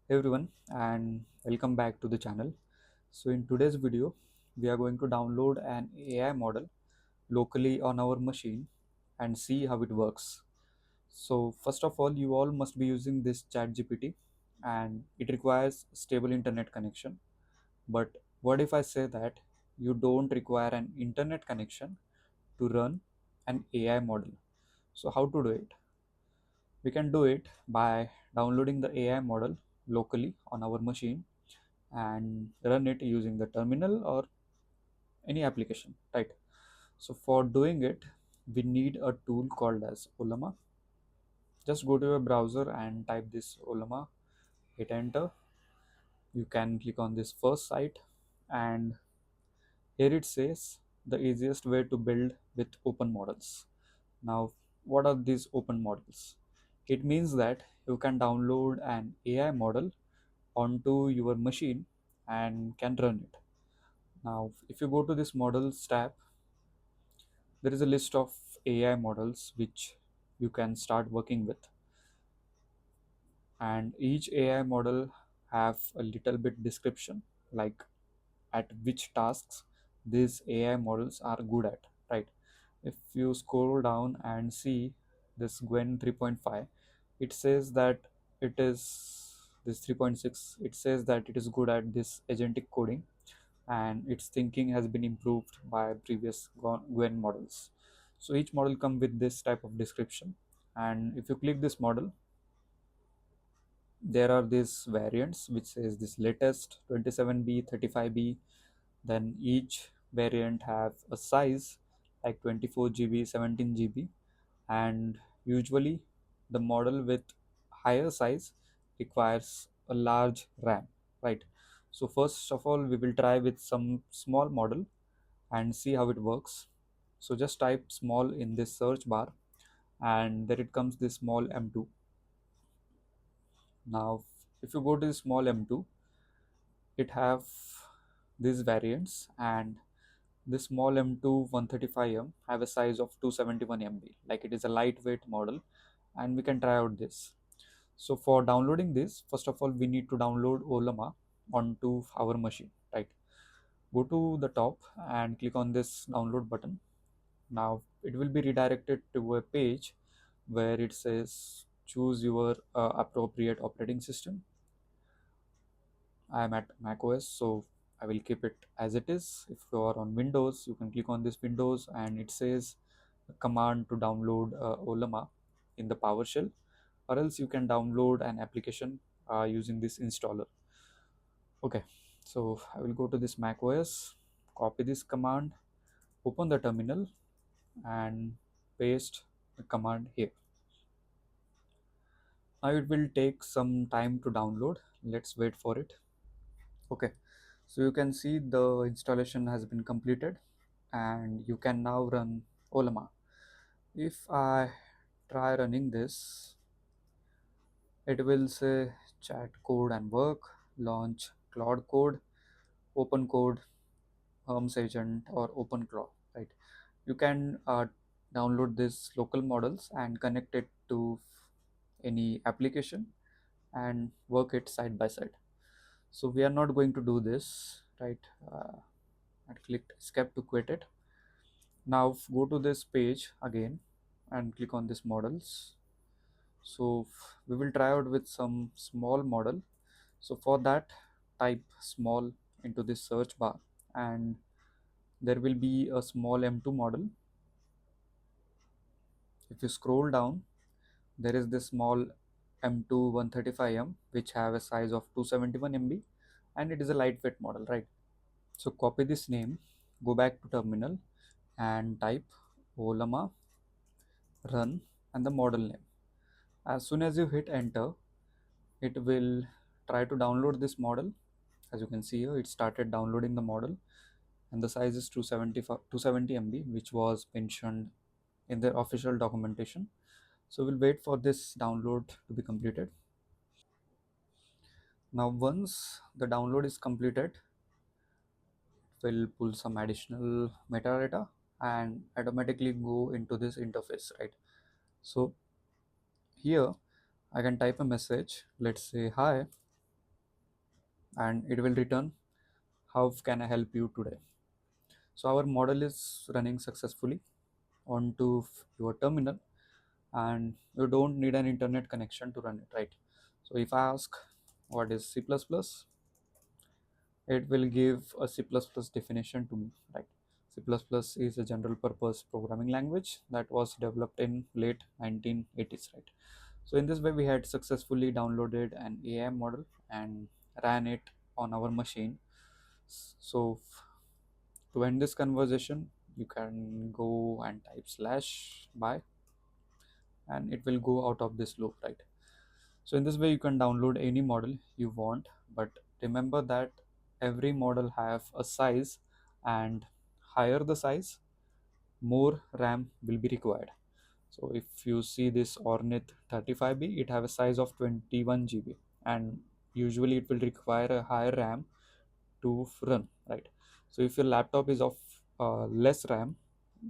Hey everyone, and welcome back to the channel. So in today's video we are going to download an AI model locally on our machine and see how it works. So first of all, you all must be using this ChatGPT, and it requires stable internet connection. But what if I say that you don't require an internet connection to run an AI model? So how to do it? We can do it by downloading the AI model locally on our machine and run it using the terminal or any application, right? So for doing it, we need a tool called as Ollama. Just go to your browser and type this Ollama, hit enter. You can click on this first site, and here it says the easiest way to build with open models. Now, what are these open models? It means that you can download an AI model onto your machine and can run it. Now, if you go to this models tab, there is a list of AI models which you can start working with, and each AI model have a little bit description, like at which tasks these AI models are good at, right? If you scroll down and see this Gwen 3.5, it says that it is this 3.6, it says that it is good at this agentic coding, and its thinking has been improved by previous Gwen models. So each model come with this type of description, and if you click this model, there are these variants which says this latest 27B, 35B. Then each variant have a size like 24 GB, 17 GB, and usually the model with higher size requires a large RAM, right? So first of all, we will try with some small model and see how it works. So just type small in this search bar, and there it comes this small M2. Now if you go to the small M2, it have these variants, and this small M2 135M have a size of 271 MB, like it is a lightweight model, and we can try out this. So for downloading this, first of all, we need to download Ollama onto our machine, right? Go to the top and click on this download button. Now it will be redirected to a page where it says choose your appropriate operating system. I am at macOS, so I will keep it as it is. If you are on Windows, you can click on this Windows, and it says a command to download Ollama in the PowerShell, or else you can download an application using this installer. Okay, so I will go to this macOS, copy this command, open the terminal, and paste the command here. Now it will take some time to download. Let's wait for it. Okay, so you can see the installation has been completed, and you can now run Ollama. If I try running this, it will say chat code and work, launch Cloud Code, open code, Herms agent, or open claw, right? You can download this local models and connect it to any application and work it side by side. So we are not going to do this, right? I clicked escape to quit it. Now go to this page again and click on this models. So we will try out with some small model. So for that, type small into this search bar, and there will be a small M2 model. If you scroll down, there is this small M2 135M which have a size of 271 MB, and it is a lightweight model, right? So copy this name, go back to terminal, and type Ollama run and the model name. As soon as you hit enter, it will try to download this model. As you can see here, it started downloading the model, and the size is 270 MB, which was mentioned in their official documentation. So we'll wait for this download to be completed. Now once the download is completed, we'll pull some additional metadata and automatically go into this interface, right? So here I can type a message, let's say hi, and it will return, how can I help you today? So our model is running successfully onto your terminal, and you don't need an internet connection to run it, right? So if I ask what is C++, it will give a C++ definition to me, right? C++ is a general purpose programming language that was developed in late 1980s, right? So in this way, we had successfully downloaded an AI model and ran it on our machine. So to end this conversation, you can go and type slash by, and it will go out of this loop, right? So in this way, you can download any model you want, but remember that every model have a size, and higher the size, more RAM will be required. So if you see this Ornith 35B, it have a size of 21 GB, and usually it will require a higher RAM to run, right? So if your laptop is of less RAM,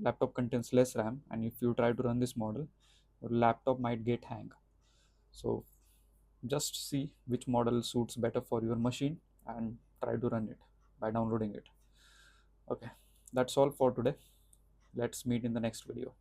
laptop contains less RAM, and if you try to run this model, your laptop might get hang. So just see which model suits better for your machine and try to run it by downloading it. Okay, that's all for today. Let's meet in the next video.